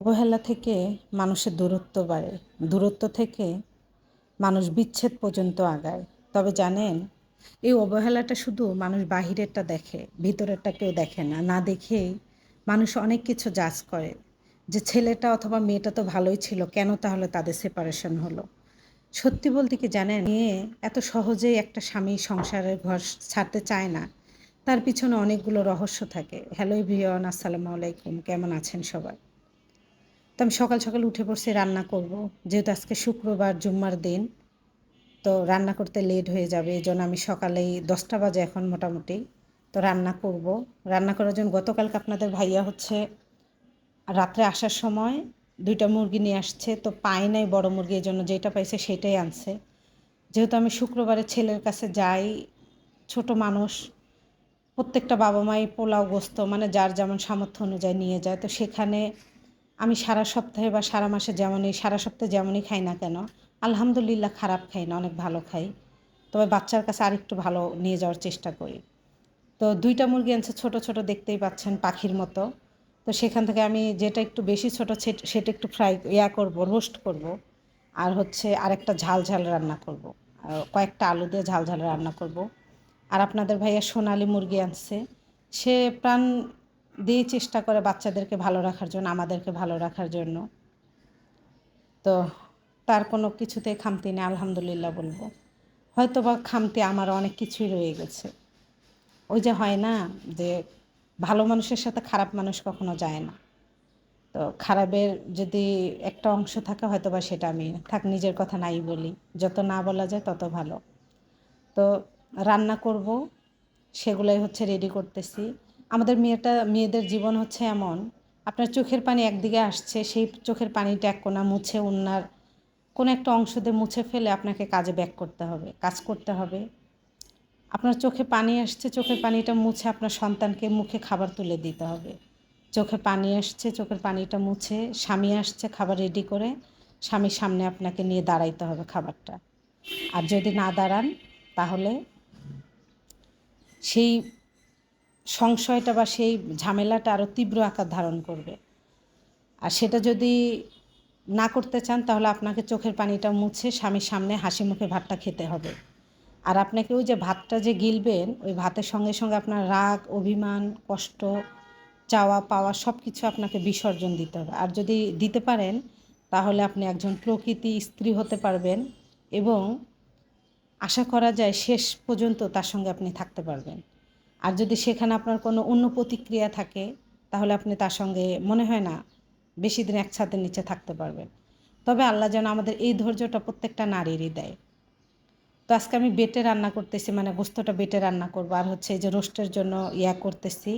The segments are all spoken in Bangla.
অবহেলা থেকে মানুষের দূরত্ব বাড়ে, দূরত্ব থেকে মানুষ বিচ্ছেদ পর্যন্ত আগায়। তবে জানেন, এই অবহেলাটা শুধু মানুষ বাহিরেরটা দেখে, ভিতরেরটা কেউ দেখে না। না দেখেই মানুষ অনেক কিছু জাজ করে যে ছেলেটা অথবা মেয়েটা তো ভালোই ছিল, কেন তাহলে তাদের সেপারেশন হলো। সত্যি বলতে কি জানেন, মেয়ে এত সহজেই একটা স্বামী সংসারের ঘর ছাড়তে চায় না। তার পিছনে অনেকগুলো রহস্য থাকে। হ্যালো এভরিওয়ান, আসসালামু আলাইকুম, কেমন আছেন সবাই? তো আমি সকাল সকাল উঠে পড়ছি রান্না করব। যেহেতু আজকে শুক্রবার জুম্মার দিন, তো রান্না করতে লেট হয়ে যাবে, এই জন্য আমি সকালেই 10টা বাজে এখন মোটামুটি। তো রান্না করব। রান্না করার জন্য গতকালকে আপনাদের ভাইয়া হচ্ছে রাত্রে আসার সময় 2টা মুরগি নিয়ে আসছে, তো পাই নাই বড় মুরগি, এই জন্য যেটা পাইছে সেটাই আনছে। যেহেতু আমি শুক্রবারে ছেলের কাছে যাই, ছোট মানুষ, প্রত্যেকটা বাবা মাই পোলাও গোস্ত মানে যার যেমন সামর্থ্য অনুযায়ী নিয়ে যায়। তো সেখানে আমি সারা সপ্তাহে বা সারা মাসে যেমনই সারা সপ্তাহে যেমনই খাই না কেন, আলহামদুলিল্লাহ খারাপ খাই না, অনেক ভালো খাই। তবে বাচ্চার কাছে আরেকটু ভালো নিয়ে যাওয়ার চেষ্টা করি। তো 2টা মুরগি আনছে, ছোট ছোট, দেখতেই পাচ্ছেন পাখির মতো। তো সেখান থেকে আমি যেটা একটু বেশি ছোট সেটা একটু ফ্রাই করব, রোস্ট করব। আর হচ্ছে আরেকটা ঝাল ঝাল রান্না করব। আর কয়েকটা আলু দিয়ে ঝাল ঝাল রান্না করব। আর আপনাদের ভাইয়া সোনালি মুরগি আনছে। সে প্রাণ দিয়ে চেষ্টা করে বাচ্চাদেরকে ভালো রাখার জন্য, আমাদেরকে ভালো রাখার জন্য। তো তার কোনো কিছুতেই খামতি নেই, আলহামদুলিল্লাহ বলবো। হয়তো বা খামতি আমার অনেক কিছুই রয়ে গেছে। ওই যে হয় না যে ভালো মানুষের সাথে খারাপ মানুষ কখনো যায় না। তো খারাপের যদি একটা অংশ থাকে, হয়তো বা সেটা আমি থাক, নিজের কথা নাই বলি, যত না বলা যায় তত ভালো। তো রান্না করব, সেগুলোই হচ্ছে রেডি করতেছি। আমাদের মেয়েদের জীবন হচ্ছে এমন, আপনার চোখের পানি একদিকে আসছে, সেই চোখের পানিটা এক কোণা মুছে অন্যার কোনো একটা অংশ দিয়ে মুছে ফেলে আপনাকে কাজে ব্যাক করতে হবে, কাজ করতে হবে। আপনার চোখে পানি আসছে, চোখের পানিটা মুছে আপনার সন্তানকে মুখে খাবার তুলে দিতে হবে। চোখে পানি আসছে, চোখের পানিটা মুছে স্বামী আসছে খাবার রেডি করে, স্বামীর সামনে আপনাকে নিয়ে দাঁড়াইতে হবে খাবারটা। আর যদি না দাঁড়ান, তাহলে সেই সংশয়টা বা সেই ঝামেলাটা আরও তীব্র আকার ধারণ করবে। আর সেটা যদি না করতে চান, তাহলে আপনাকে চোখের পানিটা মুছে স্বামীর সামনে হাসি মুখে ভাতটা খেতে হবে। আর আপনাকে ওই যে ভাতটা যে গিলবেন, ওই ভাতের সঙ্গে সঙ্গে আপনার রাগ, অভিমান, কষ্ট, চাওয়া পাওয়া সব কিছু আপনাকে বিসর্জন দিতে হবে। আর যদি দিতে পারেন, তাহলে আপনি একজন প্রকৃতি স্ত্রী হতে পারবেন এবং আশা করা যায় শেষ পর্যন্ত তার সঙ্গে আপনি থাকতে পারবেন। আর যদি সেখানে আপনার কোনো অন্য প্রতিক্রিয়া থাকে, তাহলে আপনি তার সঙ্গে মনে হয় না বেশি দিন এক ছাদের নিচে থাকতে পারবেন। তবে আল্লাহ যেন আমাদের এই ধৈর্যটা প্রত্যেকটা নারীরই দেয়। তো আজকে আমি বেটে রান্না করতেছি, মানে গোস্তটা বেটে রান্না করবো। আর হচ্ছে এই যে রোস্টের জন্য করতেছি,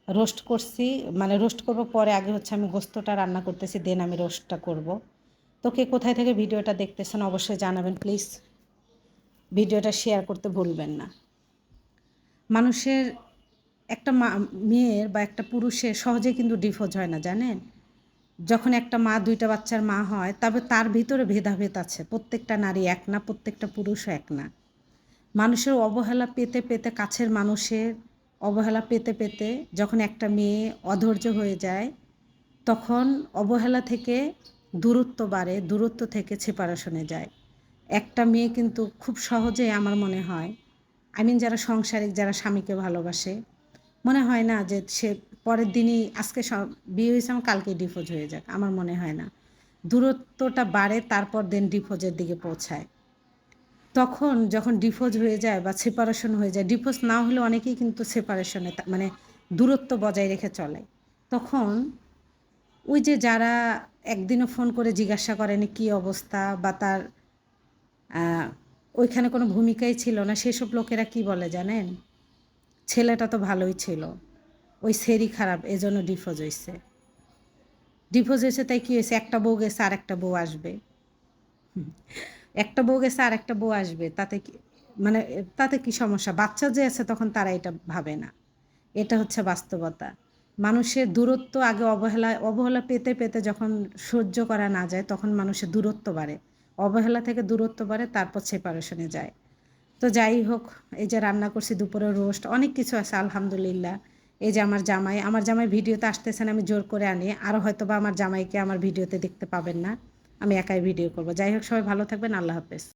রোস্ট করছি, মানে রোস্ট করব পরে, আগে হচ্ছে আমি গোস্তটা রান্না করতেছি, দেন আমি রোস্টটা করব। তো কে কোথায় থেকে ভিডিওটা দেখতেছেন অবশ্যই জানাবেন প্লিজ। ভিডিওটা শেয়ার করতে ভুলবেন না। মানুষের একটা মেয়ের বা একটা পুরুষের সহজে কিন্তু ডিভোর্স হয় না, জানেন। যখন একটা মা 2টা বাচ্চার মা হয়, তবে তার ভিতরে ভেদাভেদ আছে। প্রত্যেকটা নারী এক না, প্রত্যেকটা পুরুষও এক না। মানুষের অবহেলা পেতে পেতে, কাছের মানুষের অবহেলা পেতে পেতে যখন একটা মেয়ে অধৈর্য হয়ে যায়, তখন অবহেলা থেকে দূরত্ব বাড়ে, দূরত্ব থেকে সেপারেশনে যায়। একটা মেয়ে কিন্তু খুব সহজে, আমার মনে হয়, যারা সাংসারিক, যারা স্বামীকে ভালোবাসে, মনে হয় না যে সে পরের দিনই, আজকে বিয়ে হয়েছে আমার কালকেই ডিভোর্স হয়ে যাক, আমার মনে হয় না। দূরত্বটা বাড়ে, তারপর দেন ডিভোর্সের দিকে পৌঁছায়। তখন যখন ডিভোর্স হয়ে যায় বা সেপারেশন হয়ে যায়, ডিভোর্স না হলে অনেকেই কিন্তু সেপারেশনে মানে দূরত্ব বজায় রেখে চলে। তখন ওই যে যারা একদিনও ফোন করে জিজ্ঞাসা করেনি কী অবস্থা, বা তার ওইখানে কোনো ভূমিকাই ছিল না, সেসব লোকেরা কি বলে জানেন? ছেলেটা তো ভালোই ছিল, ওই সেরি খারাপ, এজন্য ডিভোর্স হয়েছে। ডিভোর্স হয়েছে তাই কী হয়েছে? একটা বউ গেছে আর একটা বউ আসবে। একটা বউ গেছে আর একটা বউ আসবে, তাতে কি, মানে তাতে কি সমস্যা? বাচ্চা যে আছে তখন তারা এটা ভাবে না। এটা হচ্ছে বাস্তবতা। মানুষের দূরত্ব আগে অবহেলা পেতে পেতে যখন সহ্য করা না যায়, তখন মানুষের দূরত্ব বাড়ে। অবহেলা থেকে দূরত্ব বাড়ে, তারপর সেপারেশনে যায়। তো যাই হোক, এই যে রান্না করছি দুপুরে রোস্ট, অনেক কিছু আছে আলহামদুলিল্লাহ। এই যে আমার জামাই ভিডিওতে আসতেছেন, আমি জোর করে আনি। আরও হয়তোবা আমার জামাইকে আমার ভিডিওতে দেখতে পাবেন না। আমি একাই ভিডিও করব। যাই হোক, সবাই ভালো থাকবেন। আল্লাহ হাফেজ।